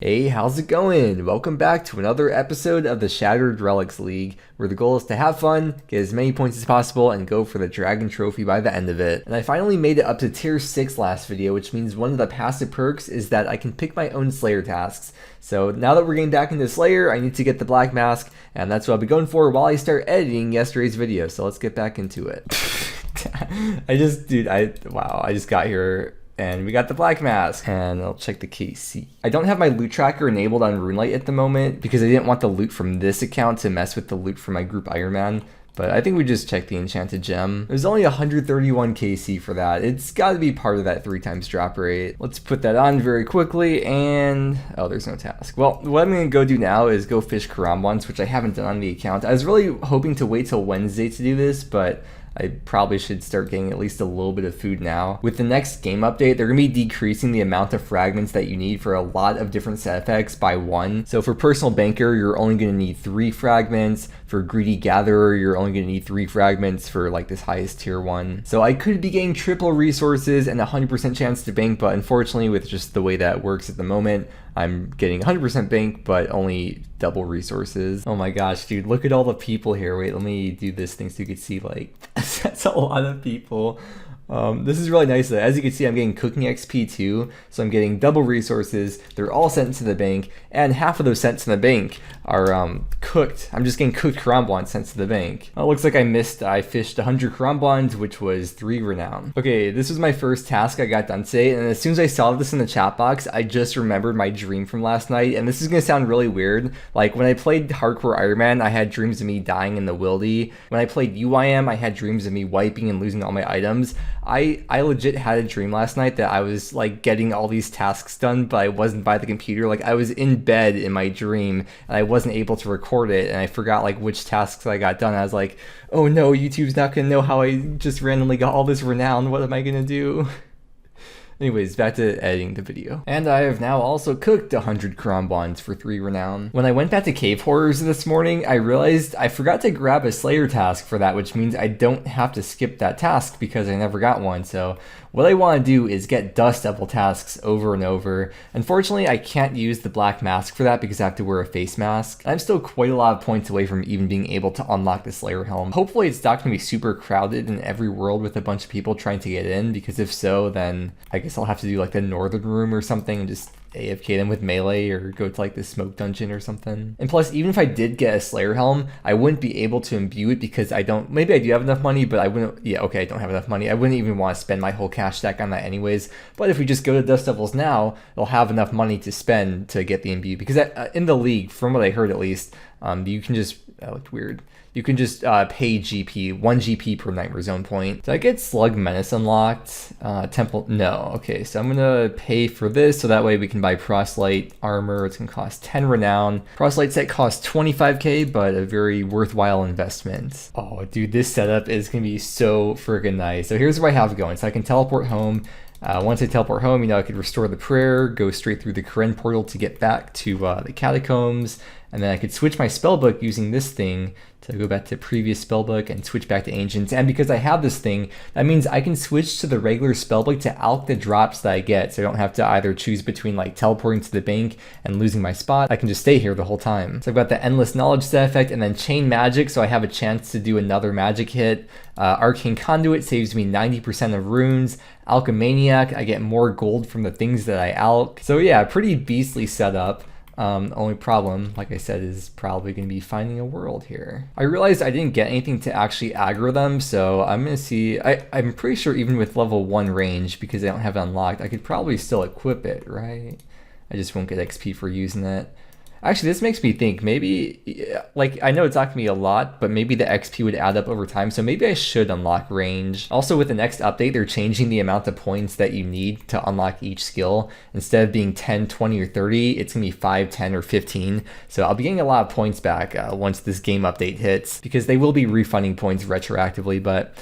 Hey, how's it going? Welcome back to another episode of the Shattered Relics League, where the goal is to have fun, get as many points as possible, and go for the Dragon Trophy by the end of it. And I finally made it up to Tier 6 last video, which means one of the passive perks is that I can pick my own Slayer tasks. So now that we're getting back into Slayer, I need to get the Black Mask, and that's what I'll be going for while I start editing yesterday's video. So let's get back into it. I just got here. And we got the Black Mask, and I'll check the KC. I don't have my loot tracker enabled on RuneLite at the moment because I didn't want the loot from this account to mess with the loot from my group Iron Man. But I think we just checked the enchanted gem. There's only 131 KC for that. It's got to be part of that 3x drop rate. Let's put that on very quickly, and oh, there's no task. Well, what I'm gonna go do now is go fish Karambwans, which I haven't done on the account. I was really hoping to wait till Wednesday to do this, but I probably should start getting at least a little bit of food now. With the next game update, they're going to be decreasing the amount of fragments that you need for a lot of different set effects by 1. So for Personal Banker, you're only going to need 3 fragments. For Greedy Gatherer, you're only going to need 3 fragments for like this highest tier 1. So I could be getting triple resources and 100% chance to bank, but unfortunately with just the way that works at the moment, I'm getting 100% bank, but only double resources. Oh my gosh, dude, look at all the people here. Wait, let me do this thing so you can see, like, that's a lot of people. This is really nice though. As you can see, I'm getting cooking XP too, so I'm getting double resources. They're all sent to the bank, and half of those sent to the bank are cooked. I'm just getting cooked Karambwans sent to the bank. It looks like I fished 100 Karambwans, which was 3 renown. Okay, this was my first task I got done today, and as soon as I saw this in the chat box, I just remembered my dream from last night, and this is gonna sound really weird. Like, when I played Hardcore Iron Man, I had dreams of me dying in the wildy. When I played UIM, I had dreams of me wiping and losing all my items. I legit had a dream last night that I was like getting all these tasks done, but I wasn't by the computer. Like, I was in bed in my dream and I wasn't able to record it, and I forgot like which tasks I got done. I was like, oh no, YouTube's not gonna know how I just randomly got all this renown. What am I gonna do? Anyways, back to editing the video. And I have now also cooked 100 Karambwans for 3 renown. When I went back to Cave Horrors this morning, I realized I forgot to grab a Slayer task for that, which means I don't have to skip that task because I never got one. So what I want to do is get Dust Devil tasks over and over. Unfortunately, I can't use the Black Mask for that because I have to wear a face mask. I'm still quite a lot of points away from even being able to unlock the Slayer Helm. Hopefully it's not going to be super crowded in every world with a bunch of people trying to get in, because if so, then I guess I'll have to do like the Northern Room or something and just AFK them with melee, or go to like the smoke dungeon or something. And plus, even if I did get a Slayer Helm, I wouldn't be able to imbue it because maybe I do have enough money, but I wouldn't, I don't have enough money. I wouldn't even want to spend my whole cash stack on that anyways. But if we just go to Dust Devils now, they'll have enough money to spend to get the imbue, because in the league, from what I heard at least, you can just, that looked weird. You can just pay GP, 1 GP per Nightmare Zone point. Did I get Slug Menace unlocked? Temple, no. Okay, so I'm gonna pay for this so that way we can buy Proselyte armor. It's gonna cost 10 renown. Proselyte set costs 25k, but a very worthwhile investment. Oh, dude, this setup is gonna be so friggin' nice. So here's what I have going. So I can teleport home. Once I teleport home, I could restore the prayer, go straight through the Karen portal to get back to the catacombs, and then I could switch my spellbook using this thing to go back to previous spellbook and switch back to ancients. And because I have this thing, that means I can switch to the regular spellbook to alch the drops that I get, so I don't have to either choose between like teleporting to the bank and losing my spot. I can just stay here the whole time. So I've got the Endless Knowledge set effect, and then Chain Magic, so I have a chance to do another magic hit. Arcane Conduit saves me 90% of runes. Alchemaniac, I get more gold from the things that I alch. So yeah, pretty beastly setup. Only problem, like I said, is probably going to be finding a world here. I realized I didn't get anything to actually aggro them, so I'm going to see. I'm pretty sure even with level 1 range, because I don't have it unlocked, I could probably still equip it, right? I just won't get XP for using it. Actually, this makes me think maybe, like, I know it's not going to be a lot, but maybe the XP would add up over time, so maybe I should unlock range. Also, with the next update, they're changing the amount of points that you need to unlock each skill. Instead of being 10, 20, or 30, it's going to be 5, 10, or 15. So I'll be getting a lot of points back once this game update hits, because they will be refunding points retroactively, but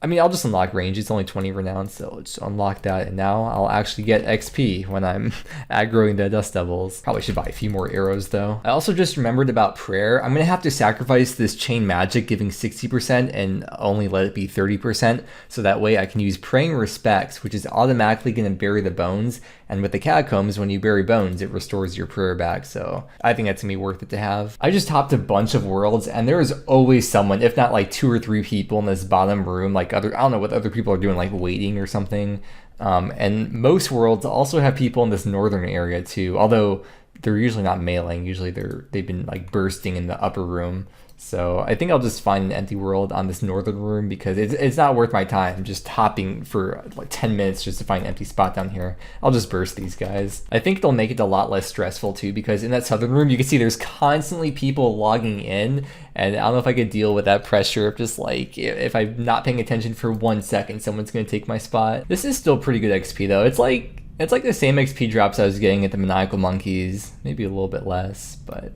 I mean, I'll just unlock range. It's only 20 renown, so let's unlock that. And now I'll actually get XP when I'm aggroing the Dust Devils. Probably should buy a few more arrows though. I also just remembered about prayer. I'm gonna have to sacrifice this chain magic giving 60% and only let it be 30%. So that way I can use praying respects, which is automatically gonna bury the bones. And with the catacombs, when you bury bones, it restores your prayer back. So I think that's gonna be worth it to have. I just hopped a bunch of worlds and there is always someone, if not like 2 or 3 people in this bottom room, like I don't know what other people are doing, like waiting or something. And most worlds also have people in this northern area too, although they're usually not mailing. Usually they've been like bursting in the upper room. So I think I'll just find an empty world on this northern room because it's not worth my time just hopping for like 10 minutes just to find an empty spot down here. I'll just burst these guys. I think they'll make it a lot less stressful too, because in that southern room you can see there's constantly people logging in, and I don't know if I could deal with that pressure of just like if I'm not paying attention for 1 second, someone's gonna take my spot. This is still pretty good XP though. It's like the same XP drops I was getting at the Maniacal Monkeys, maybe a little bit less, but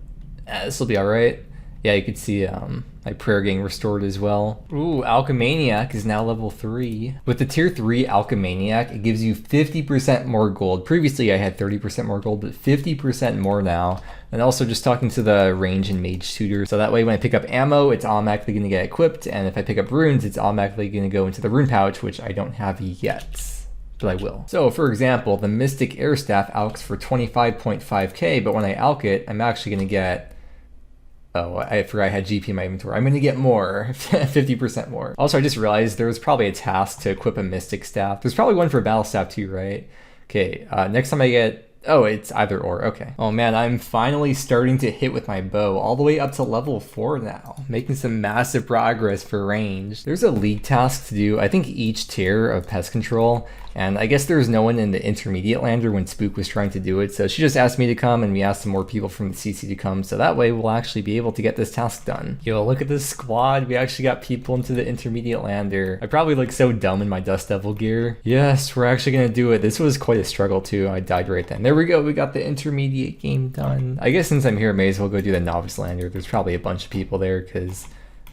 this will be all right. Yeah, you could see my prayer getting restored as well. Ooh, Alchemaniac is now level 3. With the tier 3 Alchemaniac, it gives you 50% more gold. Previously I had 30% more gold, but 50% more now. And also just talking to the range and mage tutor. So that way when I pick up ammo, it's automatically gonna get equipped. And if I pick up runes, it's automatically gonna go into the rune pouch, which I don't have yet. But I will. So for example, the Mystic Air Staff alchs for 25.5k, but when I alch it, I'm actually gonna get, oh, I forgot I had GP in my inventory. I'm going to get more, 50% more. Also, I just realized there was probably a task to equip a Mystic Staff. There's probably one for Battle Staff too, right? Okay, next time I get, oh, it's either or, okay. Oh man, I'm finally starting to hit with my bow all the way up to level 4 now, making some massive progress for range. There's a league task to do, I think each tier of pest control, and I guess there was no one in the intermediate lander when Spook was trying to do it, so she just asked me to come, and we asked some more people from the CC to come, so that way we'll actually be able to get this task done. Yo, look at this squad, we actually got people into the intermediate lander. I probably look so dumb in my Dust Devil gear. Yes, we're actually gonna do it. This was quite a struggle too, I died right then. There we go, we got the intermediate game done. I guess since I'm here, I may as well go do the novice lander. There's probably a bunch of people there, because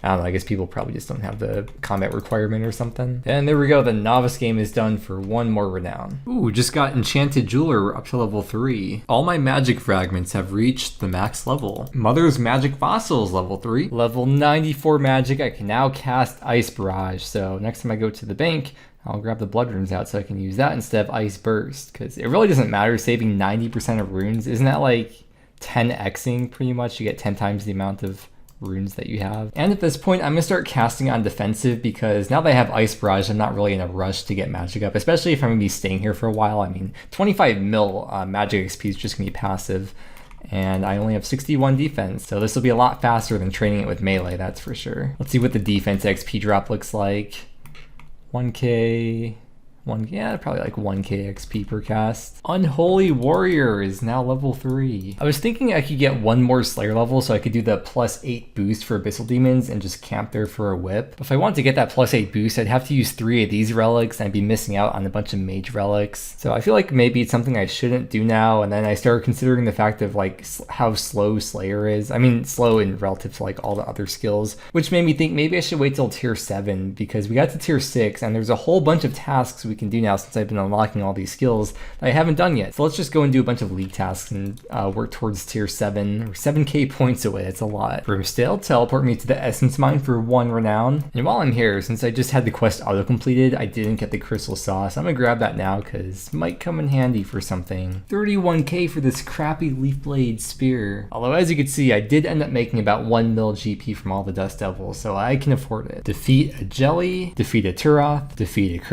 I don't know, I guess people probably just don't have the combat requirement or something. And there we go, the novice game is done for 1 more renown. Ooh, just got Enchanted Jeweler up to level 3. All my magic fragments have reached the max level. Mother's Magic Fossils level 3. Level 94 magic, I can now cast Ice Barrage. So next time I go to the bank, I'll grab the blood runes out so I can use that instead of Ice Burst. Because it really doesn't matter saving 90% of runes. Isn't that like 10xing pretty much? You get 10 times the amount of runes that you have. And at this point, I'm gonna start casting on defensive, because now that I have Ice Barrage, I'm not really in a rush to get magic up, especially if I'm gonna be staying here for a while. I mean, 25 mil magic XP is just gonna be passive, and I only have 61 defense, so this will be a lot faster than training it with melee, that's for sure. Let's see what the defense XP drop looks like. 1k, yeah, probably like 1k XP per cast. Unholy Warrior is now level 3. I was thinking I could get 1 more Slayer level so I could do the +8 boost for Abyssal Demons and just camp there for a whip. If I want to get that +8 boost, I'd have to use 3 of these relics and I'd be missing out on a bunch of mage relics. So I feel like maybe it's something I shouldn't do now, and then I started considering the fact of like how slow Slayer is. I mean, slow in relative to like all the other skills, which made me think maybe I should wait till tier 7, because we got to tier 6 and there's a whole bunch of tasks we can do now since I've been unlocking all these skills that I haven't done yet. So let's just go and do a bunch of league tasks and work towards tier 7, or 7k points away. That's a lot. Brimstale, teleport me to the Essence Mine for 1 renown. And while I'm here, since I just had the quest auto completed, I didn't get the Crystal Sauce. I'm gonna grab that now because it might come in handy for something. 31k for this crappy Leaf Blade Spear. Although as you can see, I did end up making about 1 mil GP from all the Dust Devils, so I can afford it. Defeat a Jelly, defeat a Turoth, defeat a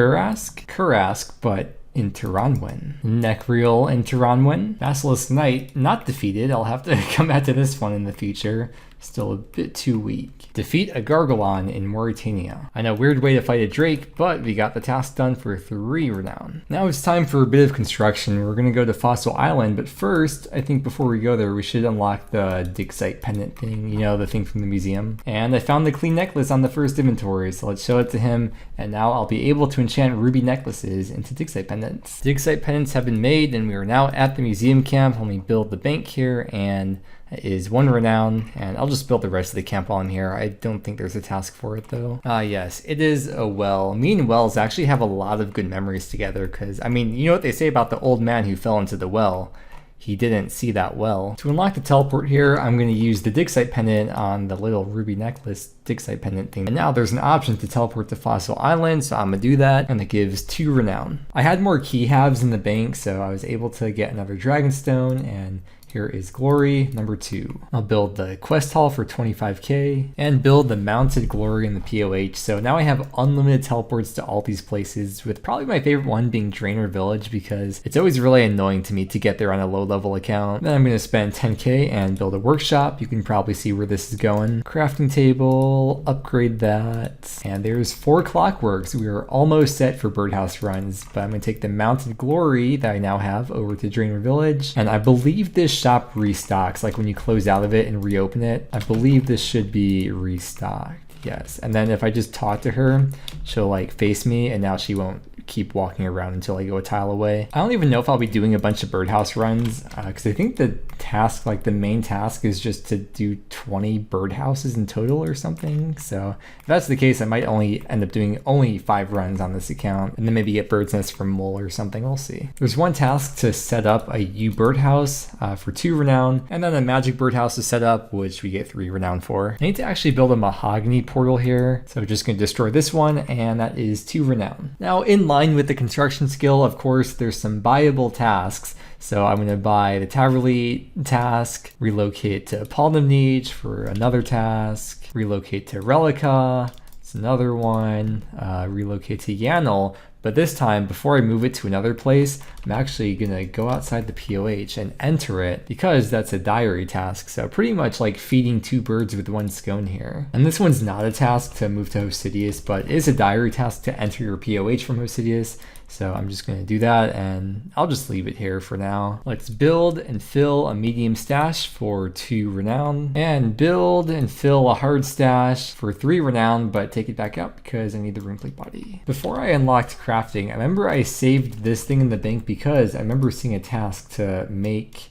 Kurask, but in Tiranwen. Necreal in Tiranwen. Basilisk Knight, not defeated. I'll have to come back to this one in the future. Still a bit too weak. Defeat a Gargalon in Mauritania. I know, weird way to fight a Drake, but we got the task done for 3 renown. Now it's time for a bit of construction. We're gonna go to Fossil Island, but first, I think before we go there, we should unlock the Dixite pendant thing, you know, the thing from the museum. And I found the clean necklace on the first inventory, so let's show it to him, and now I'll be able to enchant ruby necklaces into Dixite pendants. Dixite pendants have been made, and we are now at the museum camp. Let me build the bank here, and is 1 renown, and I'll just build the rest of the camp while I'm here. I don't think there's a task for it though. Yes, it is a well. Me and wells actually have a lot of good memories together because, I mean, you know what they say about the old man who fell into the well? He didn't see that well. To unlock the teleport here, I'm going to use the dig site pendant on the little ruby necklace dig site pendant thing. And now there's an option to teleport to Fossil Island, so I'm going to do that, and it gives 2 renown. I had more key halves in the bank, so I was able to get another dragonstone, and here is glory number 2. I'll build the quest hall for 25k and build the mounted glory in the POH. So now I have unlimited teleports to all these places, with probably my favorite one being Drainer Village because it's always really annoying to me to get there on a low level account. Then I'm going to spend 10k and build a workshop. You can probably see where this is going. Crafting table, upgrade that. And there's 4 clockworks. We are almost set for birdhouse runs, but I'm going to take the mounted glory that I now have over to Drainer Village. And I believe this shop restocks, like when you close out of it and reopen it. I believe this should be restocked. Yes. And then if I just talk to her, she'll like face me, and now she won't keep walking around until I go a tile away. I don't even know if I'll be doing a bunch of birdhouse runs because I think the task, like the main task, is just to do 20 birdhouses in total or something. So if that's the case, I might only end up doing only 5 runs on this account and then maybe get bird's nest from mole or something. We'll see. There's one task to set up a U birdhouse for 2 renown, and then a magic birdhouse to set up, which we get 3 renown for. I need to actually build a mahogany portal here, so I'm just going to destroy this one, and that is 2 renown. Now in line with the construction skill, of course, there's some buyable tasks. So I'm going to buy the Taverly task, relocate to Palnamnij for another task, relocate to Relica, it's another one, relocate to Yanel. But this time, before I move it to another place, I'm actually going to go outside the POH and enter it because that's a diary task. So pretty much like feeding 2 birds with 1 scone here. And this one's not a task to move to Hosidius, but it is a diary task to enter your POH from Hosidius. So I'm just going to do that, and I'll just leave it here for now. Let's build and fill a medium stash for 2 renown, and build and fill a hard stash for 3 renown, but take it back out because I need the runeplate body. Before I unlocked crafting, I remember I saved this thing in the bank because I remember seeing a task to make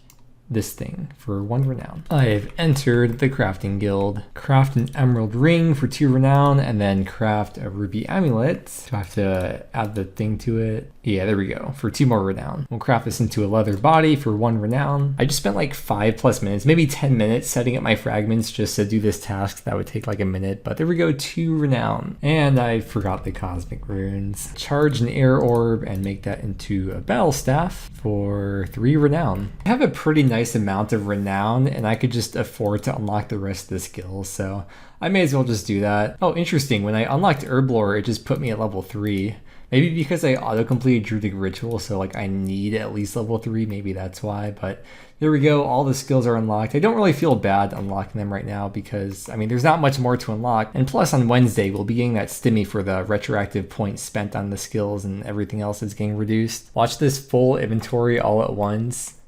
this thing for 1 renown. I've entered the crafting guild. Craft an emerald ring for 2 renown, and then craft a ruby amulet. So I have to add the thing to it. Yeah, there we go, for 2 more renown. We'll craft this into a leather body for 1 renown. I just spent like 5+ minutes, maybe 10 minutes setting up my fragments just to do this task. That would take like a minute, but there we go, 2 renown. And I forgot the cosmic runes. Charge an air orb and make that into a battle staff for 3 renown. I have a pretty nice amount of renown, and I could just afford to unlock the rest of the skills, so I may as well just do that. Oh, interesting, when I unlocked Herblore, it just put me at level 3. Maybe because I auto-completed Druidic Ritual, so like I need at least level 3, maybe that's why, but there we go, all the skills are unlocked. I don't really feel bad unlocking them right now because, I mean, there's not much more to unlock, and plus on Wednesday we'll be getting that stimmy for the retroactive points spent on the skills, and everything else is getting reduced. Watch this full inventory all at once.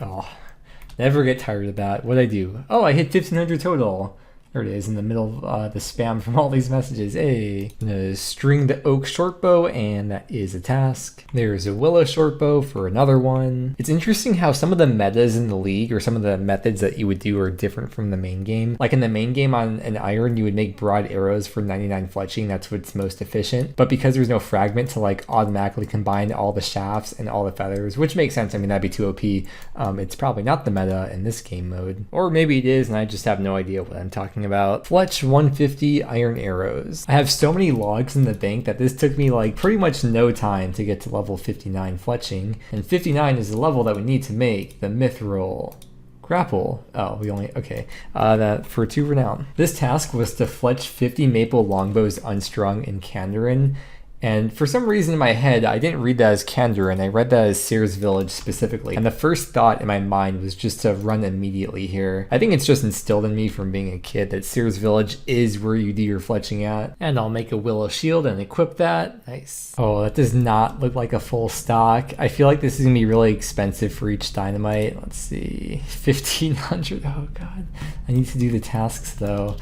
Oh, never get tired of that. What'd I do? Oh, I hit 1500 total. There it is in the middle of the spam from all these messages. Hey, I'm gonna string the oak shortbow, and that is a task. There's a willow shortbow for another one. It's interesting how some of the metas in the league, or some of the methods that you would do, are different from the main game. Like in the main game on an iron, you would make broad arrows for 99 fletching. That's what's most efficient. But because there's no fragment to like automatically combine all the shafts and all the feathers, which makes sense. I mean, that'd be too OP. It's probably not the meta in this game mode, or maybe it is, and I just have no idea what I'm talking about. Fletch 150 iron arrows. I have so many logs in the bank that this took me like pretty much no time to get to level 59 fletching, and 59 is the level that we need to make the mithril grapple. Oh, we only, okay. That for 2 renown. This task was to fletch 50 maple longbows unstrung in Kandarin. And for some reason in my head, I didn't read that as Kandarin, I read that as Sears Village specifically. And the first thought in my mind was just to run immediately here. I think it's just instilled in me from being a kid that Sears Village is where you do your fletching at. And I'll make a willow shield and equip that. Nice. Oh, that does not look like a full stock. I feel like this is gonna be really expensive for each dynamite. Let's see, 1500, oh god. I need to do the tasks though.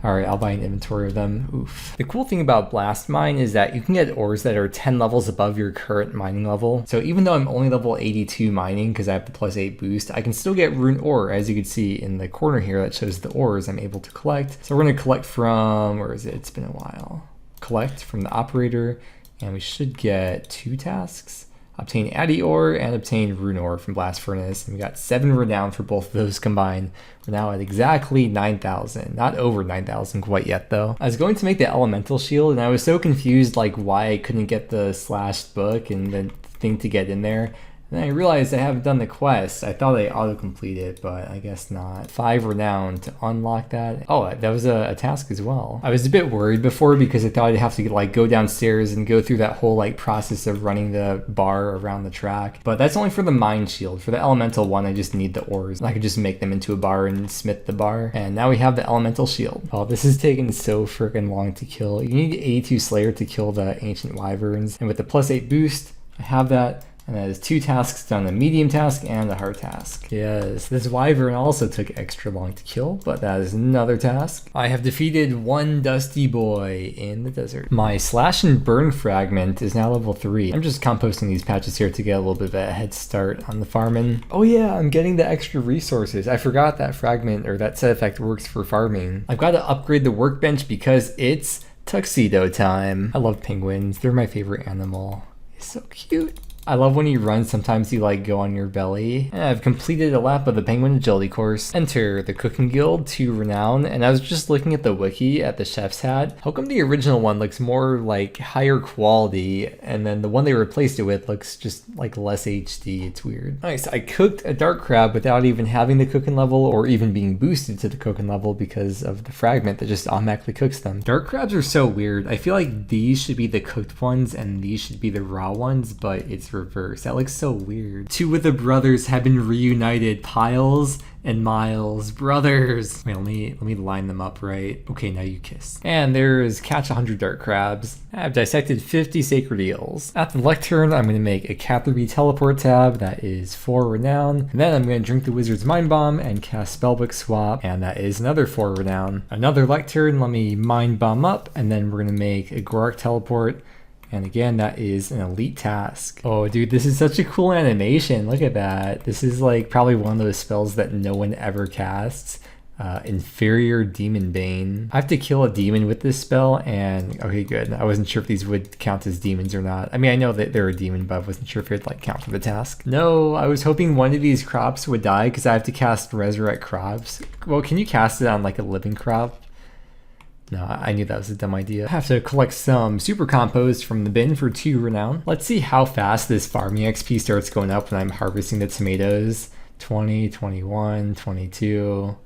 Alright, I'll buy an inventory of them. Oof. The cool thing about Blast Mine is that you can get ores that are 10 levels above your current mining level. So even though I'm only level 82 mining because I have the +8 boost, I can still get rune ore, as you can see in the corner here that shows the ores I'm able to collect. So we're going to collect from, where is it? It's been a while. Collect from the operator, and we should get 2 tasks. Obtain Addy ore and obtain rune ore from Blast Furnace. And we got 7 renown for both of those combined. We're now at exactly 9,000. Not over 9,000 quite yet though. I was going to make the elemental shield and I was so confused like why I couldn't get the slashed book and the thing to get in there. And then I realized I haven't done the quest. I thought I auto-complete it, but I guess not. 5 renown to unlock that. Oh, that was a task as well. I was a bit worried before because I thought I'd have to like go downstairs and go through that whole like process of running the bar around the track. But that's only for the mine shield. For the elemental one, I just need the ores. I could just make them into a bar and smith the bar. And now we have the elemental shield. Oh, this is taking so freaking long to kill. You need 82 Slayer to kill the ancient wyverns. And with the +8 boost, I have that. And that is 2 tasks done, a medium task and a hard task. Yes, this wyvern also took extra long to kill, but that is another task. I have defeated 1 dusty boy in the desert. My slash and burn fragment is now level 3. I'm just composting these patches here to get a little bit of a head start on the farming. Oh yeah, I'm getting the extra resources. I forgot that fragment or that set effect works for farming. I've got to upgrade the workbench because it's tuxedo time. I love penguins. They're my favorite animal. He's so cute. I love when you run, sometimes you like go on your belly. And I've completed a lap of the penguin agility course. Enter the cooking guild, 2 renown, and I was just looking at the wiki at the chef's hat. How come the original one looks more like higher quality and then the one they replaced it with looks just like less HD? It's weird. Nice, I cooked a dark crab without even having the cooking level or even being boosted to the cooking level because of the fragment that just automatically cooks them. Dark crabs are so weird. I feel like these should be the cooked ones and these should be the raw ones, but it's reverse. That looks so weird. 2 of the brothers have been reunited. Piles and Miles, brothers. Wait, let me line them up right. Okay, now you kiss. And there's catch 100 dark crabs. I've dissected 50 sacred eels. At the lectern, I'm going to make a Catherby teleport tab. That is 4 renown. And then I'm going to drink the wizard's mind bomb and cast spellbook swap. And that is another 4 renown. Another lectern, let me mind bomb up. And then we're going to make a Gorak teleport. And again, that is an elite task. Oh, dude, this is such a cool animation. Look at that. This is like probably one of those spells that no one ever casts. Inferior Demon Bane. I have to kill a demon with this spell, and okay, good. I wasn't sure if these would count as demons or not. I mean, I know that they're a demon, but I wasn't sure if it would like count for the task. No, I was hoping one of these crops would die because I have to cast Resurrect Crops. Well, can you cast it on like a living crop? No, I knew that was a dumb idea. I have to collect some super compost from the bin for 2 renown. Let's see how fast this farming XP starts going up when I'm harvesting the tomatoes. 20, 21, 22,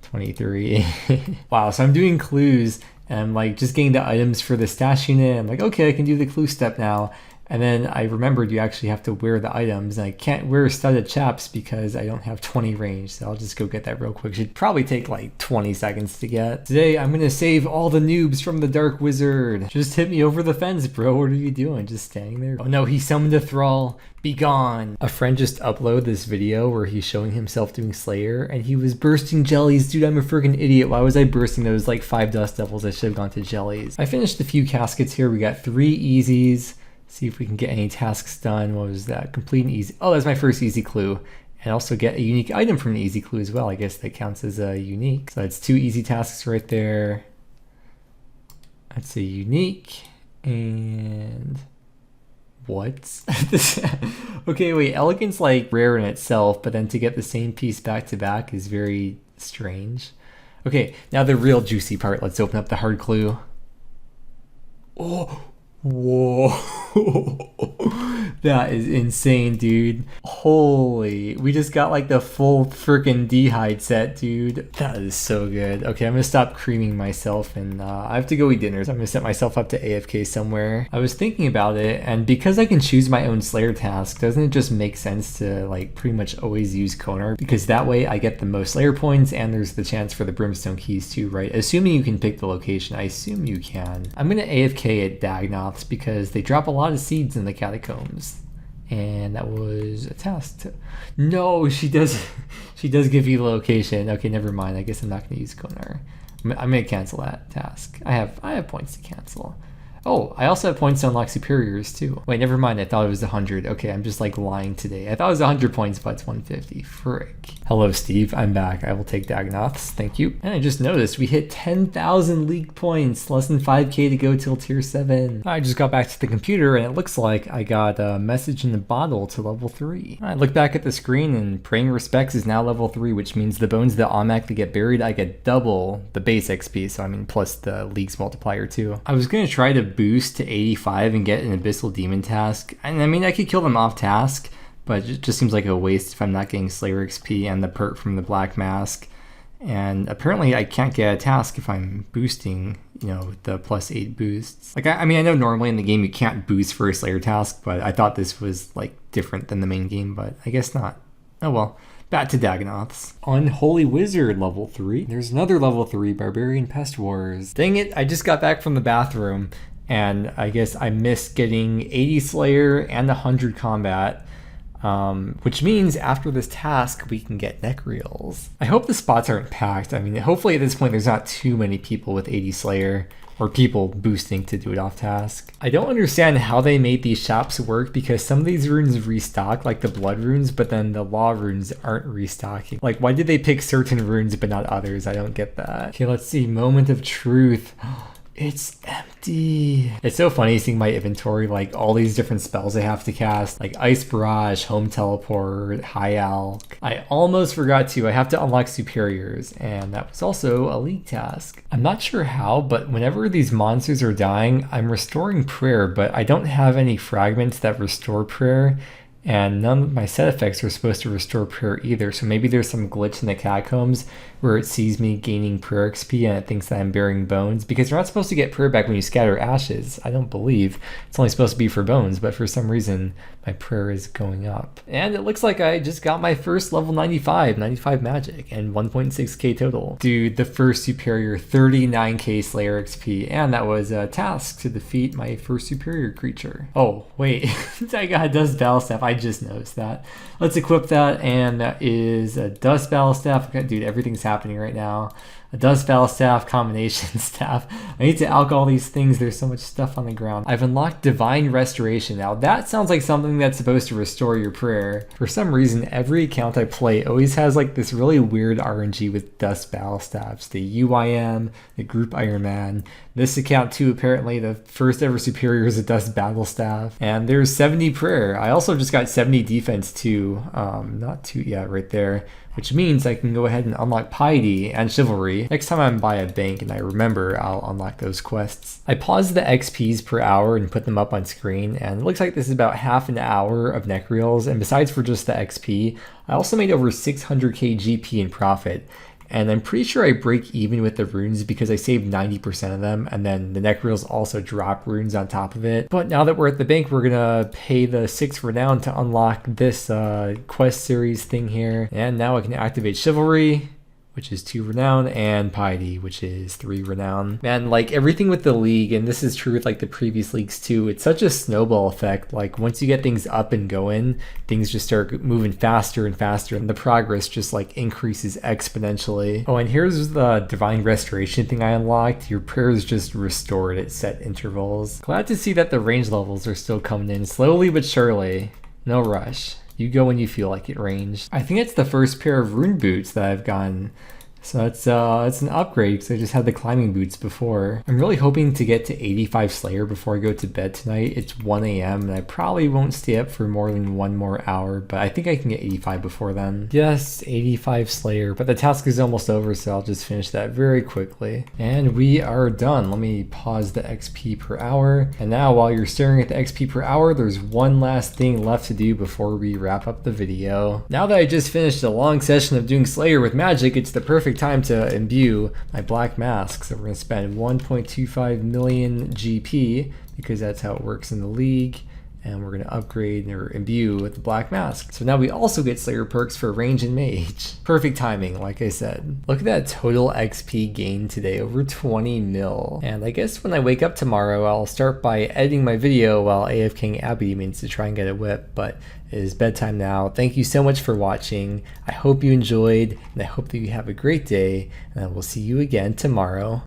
23. Wow, so I'm doing clues and I'm like just getting the items for the stash unit. I'm like, okay, I can do the clue step now. And then I remembered you actually have to wear the items, and I can't wear studded chaps because I don't have 20 range, so I'll just go get that real quick. Should probably take like 20 seconds to get. Today I'm gonna save all the noobs from the Dark Wizard. Just hit me over the fence, bro. What are you doing? Just standing there? Oh no, he summoned a thrall. Be gone. A friend just uploaded this video where he's showing himself doing Slayer, and he was bursting jellies. Dude, I'm a freaking idiot. Why was I bursting those like 5 dust devils? I should have gone to jellies. I finished a few caskets here. We got 3 easies. See if we can get any tasks done. What was that? Complete an easy. Oh, that's my first easy clue. And also get a unique item from an easy clue as well. I guess that counts as a unique. So that's 2 easy tasks right there. That's a unique. And what? Okay, wait. Elegant's like rare in itself, but then to get the same piece back to back is very strange. Okay, now the real juicy part. Let's open up the hard clue. Oh. Whoa, that is insane, dude. Holy, we just got like the full freaking D-hide set, dude. That is so good. Okay, I'm gonna stop creaming myself and I have to go eat dinner. So I'm gonna set myself up to AFK somewhere. I was thinking about it, and because I can choose my own Slayer task, doesn't it just make sense to like pretty much always use Konar? Because that way I get the most Slayer points and there's the chance for the Brimstone keys too, right? Assuming you can pick the location. I assume you can. I'm gonna AFK at Dagnauth because they drop a lot of seeds in the catacombs, and that was a task. No, she does give you the location. Okay, never mind. I guess I'm not going to use Konar. I'm I'm gonna cancel that task. I have points to cancel. Oh, I also have points to unlock superiors too. Wait, never mind. I thought it was 100. Okay, I'm just like lying today. I thought it was 100 points, but it's 150. Frick. Hello, Steve. I'm back. I will take Dagonoths. Thank you. And I just noticed we hit 10,000 league points. Less than 5k to go till tier 7. I just got back to the computer and it looks like I got a message in the bottle to level 3. I look back at the screen and Praying Respects is now level 3, which means the bones that automatically get buried, I get double the base XP. So I mean, plus the league's multiplier too. I was gonna try to boost to 85 and get an Abyssal Demon task. And I mean, I could kill them off task, but it just seems like a waste if I'm not getting Slayer XP and the perk from the Black Mask. And apparently I can't get a task if I'm boosting, you know, the +8 boosts. Like, I mean, I know normally in the game you can't boost for a Slayer task, but I thought this was like different than the main game, but I guess not. Oh well. Back to Dagonoths. Unholy Wizard, level 3. There's another level 3, Barbarian Pest Wars. Dang it, I just got back from the bathroom, and I guess I missed getting 80 Slayer and 100 Combat, which means after this task, we can get neck reels. I hope the spots aren't packed. I mean, hopefully at this point, there's not too many people with 80 Slayer, or people boosting to do it off task. I don't understand how they made these shops work because some of these runes restock, like the blood runes, but then the law runes aren't restocking. Like, why did they pick certain runes but not others? I don't get that. Okay, let's see. Moment of Truth. It's empty. It's so funny seeing my inventory, like all these different spells I have to cast, like Ice Barrage, Home Teleport, High Alch. I almost forgot to. I have to unlock superiors, and that was also a league task. I'm not sure how, but whenever these monsters are dying, I'm restoring prayer, but I don't have any fragments that restore prayer. And none of my set effects are supposed to restore prayer either. So maybe there's some glitch in the catacombs where it sees me gaining prayer XP and it thinks that I'm burying bones, because you're not supposed to get prayer back when you scatter ashes. I don't believe. It's only supposed to be for bones, but for some reason my prayer is going up. And it looks like I just got my first level 95 magic and 1.6k total. Dude, the first superior, 39k Slayer XP, and that was a task to defeat my first superior creature. Oh, wait, I got a Dust Battle Staff. I just noticed that. Let's equip that, and that is a Dust Battle Staff. Dude, everything's happening right now. A Dust Battle Staff, Combination Staff. I need to alch all these things. There's so much stuff on the ground. I've unlocked Divine Restoration. Now that sounds like something that's supposed to restore your prayer. For some reason, every account I play always has like this really weird RNG with Dust Battle Staffs. The UIM, the Group Iron Man. This account too, apparently the first ever superior is a Dust Battle Staff. And there's 70 prayer. I also just got 70 defense too. Not too, yeah, right there. Which means I can go ahead and unlock Piety and Chivalry. Next time I'm by a bank and I remember, I'll unlock those quests. I paused the XPs per hour and put them up on screen, and it looks like this is about half an hour of neck reels, and besides for just the XP, I also made over 600k GP in profit. And I'm pretty sure I break even with the runes because I saved 90% of them, and then the neck reels also drop runes on top of it. But now that we're at the bank, we're gonna pay the 6 renown to unlock this quest series thing here. And now I can activate Chivalry, which is 2 renown, and Piety, which is 3 renown. Man, like everything with the league, and this is true with like the previous leagues too, it's such a snowball effect. Like once you get things up and going, things just start moving faster and faster, and the progress just like increases exponentially. Oh, and here's the Divine Restoration thing I unlocked. Your prayers just restored at set intervals. Glad to see that the range levels are still coming in slowly but surely. No rush. You go when you feel like it ranged. I think it's the first pair of rune boots that I've gotten. So it's an upgrade because I just had the climbing boots before. I'm really hoping to get to 85 Slayer before I go to bed tonight. It's 1 a.m. and I probably won't stay up for more than 1 more hour, but I think I can get 85 before then. Yes, 85 Slayer, but the task is almost over, so I'll just finish that very quickly. And we are done. Let me pause the XP per hour. And now while you're staring at the XP per hour, there's one last thing left to do before we wrap up the video. Now that I just finished a long session of doing Slayer with magic, it's the perfect time to imbue my black mask. So we're going to spend 1.25 million GP because that's how it works in the league. and we're going to upgrade or imbue with the black mask. So now we also get Slayer perks for range and mage. Perfect timing, like I said. Look at that total XP gain today, over 20 mil. And I guess when I wake up tomorrow, I'll start by editing my video while AFKing Abby means to try and get a whip, but it is bedtime now. Thank you so much for watching. I hope you enjoyed, and I hope that you have a great day, and I will see you again tomorrow.